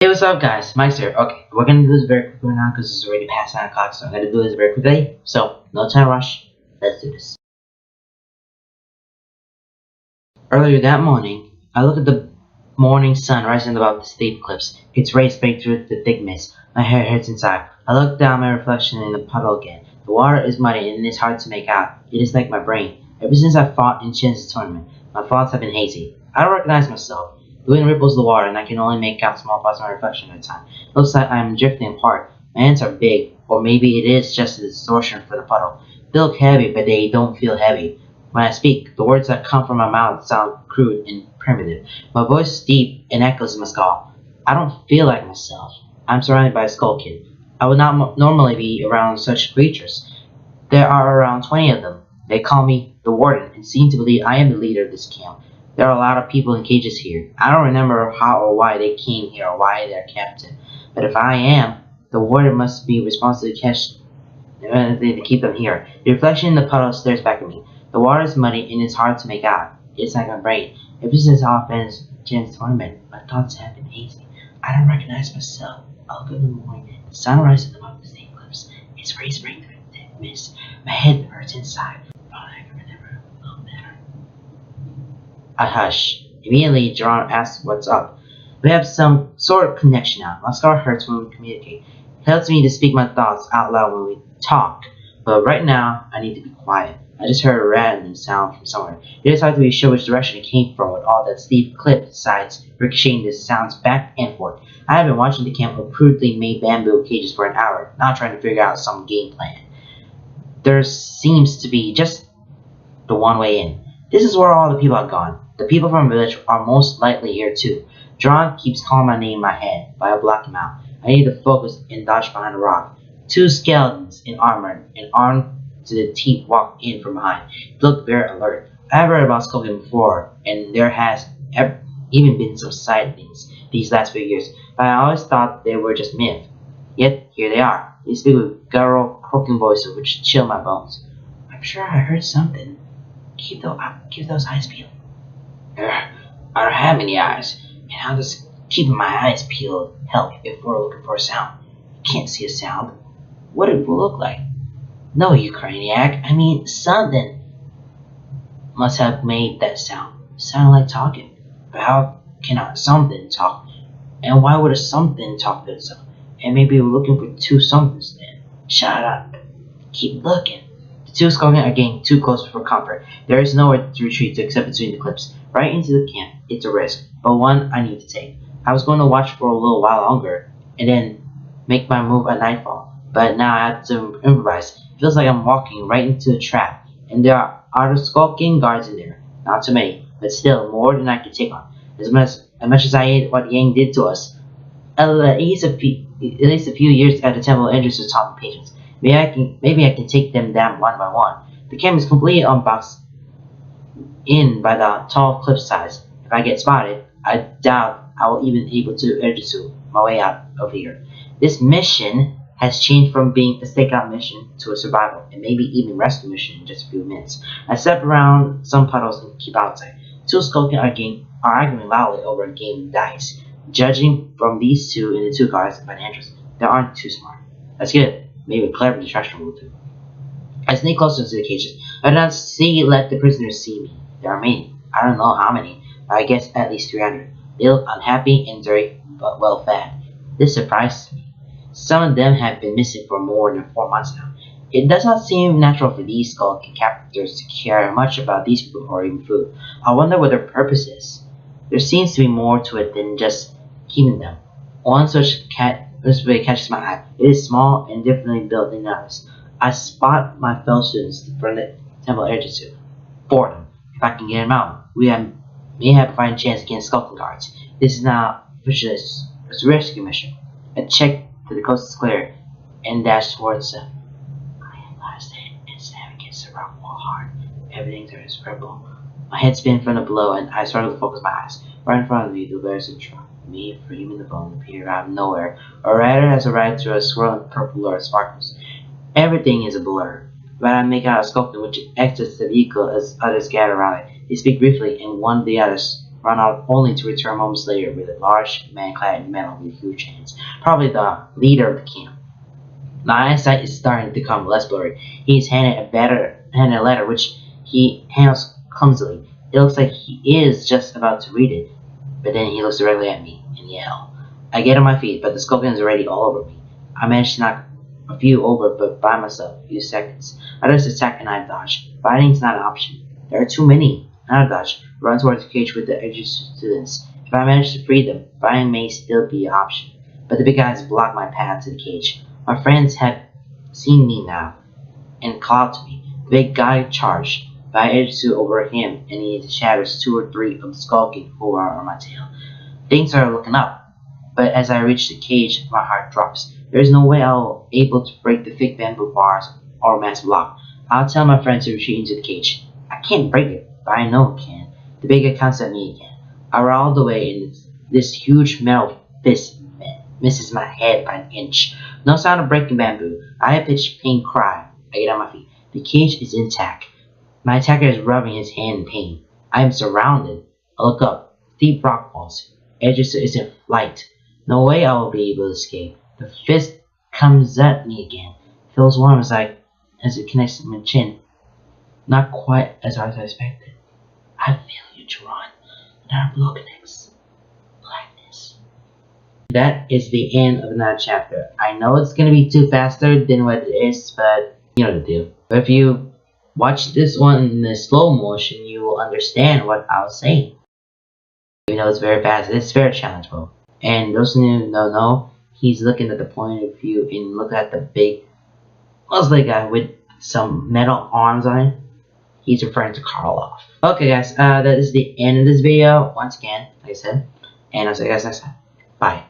Hey, what's up, guys? Mike's here. Okay, we're gonna do this very quickly now because it's already past 9 o'clock, so I'm gonna do this very quickly. So, no time rush. Let's do this. Earlier that morning, I looked at the morning sun rising above the steep cliffs. Its rays break through the thick mist. My hair hurts inside. I look down my reflection in the puddle again. The water is muddy and it's hard to make out. It is like my brain. Ever since I fought in Chin's tournament, my thoughts have been hazy. I don't recognize myself. The wind ripples the water, and I can only make out small parts of my reflection at a time. It looks like I am drifting apart. My hands are big, or maybe it is just a distortion for the puddle. They look heavy, but they don't feel heavy. When I speak, the words that come from my mouth sound crude and primitive. My voice is deep and echoes in my skull. I don't feel like myself. I'm surrounded by a skull kid. I would not normally be around such creatures. There are around 20 of them. They call me the Warden and seem to believe I am the leader of this camp. There are a lot of people in cages here. I don't remember how or why they came here or why they're captain. But if I am, the Warden must be responsible to keep them here. The reflection in the puddle stares back at me. The water is muddy and it's hard to make out. It's like my brain. Ever since I finished Jen's tournament, my thoughts have been hazy. I don't recognize myself. I look in the morning. The sun rises above the steep cliffs. Its rays break through the thick mist. My head hurts inside. All I can remember a little better. I hush. Immediately, Jerome asks what's up. We have some sort of connection now. My skull hurts when we communicate. It helps me to speak my thoughts out loud when we talk. But right now, I need to be quiet. I just heard a rattling sound from somewhere. It is hard to be sure which direction it came from with all that steep cliff sides ricocheting the sounds back and forth. I have been watching the camp of crudely made bamboo cages for an hour, not trying to figure out some game plan. There seems to be just the one way in. This is where all the people are gone. The people from the village are most likely here too. John keeps calling my name in my head, but I block him out. I need to focus and dodge behind a rock. Two skeletons in armor and armed to the teeth walk in from behind. They look very alert. I have read about Skulking before, and there has even been some sightings these last few years, but I always thought they were just myth. Yet here they are. They speak with guttural, croaking voices which chill my bones. I'm sure I heard something. Keep those eyes peeled. I don't have any eyes, and how does keeping my eyes peeled help if we're looking for a sound? You can't see a sound. What it will look like? No, you craniac. I mean, something must have made that sound. Sounded like talking. But how can a something talk? And why would a something talk to itself? And maybe we're looking for two somethings then. Shut up. Keep looking. The two skulking are getting too close for comfort. There is nowhere to retreat except between the cliffs. Right into the camp. It's a risk, but one I need to take. I was going to watch for a little while longer, and then make my move at nightfall. But now I have to improvise. It feels like I'm walking right into a trap, and there are skulking guards in there. Not too many, but still more than I can take on. As much as I hate what Yang did to us, at least a few years at the temple entrance to taught me patience. Maybe I can take them down one by one. The camp is completely unboxed in by the tall cliff sides. If I get spotted, I doubt I will even be able to edge my way out of here. This mission has changed from being a stakeout mission to a survival and maybe even rescue mission in just a few minutes. I step around some puddles and keep outside. Two skulking are arguing loudly over a game of dice. Judging from these two and the two guards by the entrance, they aren't too smart. That's good. Maybe a clever distraction will do. I sneak closer to the cages. I do not let the prisoners see me. There are many. I don't know how many, but I guess at least 300. They look unhappy and dirty, but well fed. This surprises me. Some of them have been missing for more than 4 months now. It does not seem natural for these skulking captors to care much about these people or even food. I wonder what their purpose is. There seems to be more to it than just keeping them. One such really catches my eye. It is small and differently built than others. I spot my fellow students from the temple agency. 4 of them. If I can get them out, may have a fighting chance against skulking guards. This is now officially a rescue mission. I check to the coast is clear and dash towards them. I am blasted and slam against the rock wall hard. Everything turns purple. My head spins from the blow and I struggle to focus my eyes. Right in front of me, there's a truck. Me, Freeman the Bone, appear out of nowhere. A rider has arrived through a swirling purple blur of sparkles. Everything is a blur, but I make out a sculptor which exits the vehicle as others gather around it. They speak briefly, and one of the others run out only to return moments later with a large man clad in metal with huge hands, probably the leader of the camp. My eyesight is starting to become less blurry. He is handed a letter which he handles clumsily. It looks like he is just about to read it, but then he looks directly at me and yells. I get on my feet, but the scorpion is already all over me. I manage to knock a few over, but by myself, a few seconds. Others attack and I dodge. Fighting is not an option. There are too many. Not a dodge. Run towards the cage with the edgy students. If I manage to free them, fighting may still be an option. But the big guys block my path to the cage. My friends have seen me now and call out to me. The big guy charged, but I edge to over him and he shatters 2 or 3 of the skulking who are on my tail. Things are looking up, but as I reach the cage, my heart drops. There is no way I'll be able to break the thick bamboo bars or mass block. I'll tell my friends to retreat into the cage. I can't break it, but I know I can. The big guy comes at me again. I roll all the way and this huge metal fist misses my head by an inch. No sound of breaking bamboo. I pitch pain cry. I get on my feet. The cage is intact. My attacker is rubbing his hand in pain. I am surrounded. I look up. Deep rock walls. Edges isn't light. No way I will be able to escape. The fist comes at me again. Feels warm as it connects to my chin. Not quite as hard as I expected. I feel you to run. And our blow connects. Blackness. That is the end of another chapter. I know it's gonna be too faster than what it is, but you know the deal. But if you watch this one in the slow motion, you will understand what I was saying. Even though it's very fast, it's very challengeable. And those who don't know, he's looking at the point of view and look at the big muscly guy with some metal arms on it. He's referring to Karloff. Okay guys, that is the end of this video once again, like I said. And I'll see you guys next time. Bye.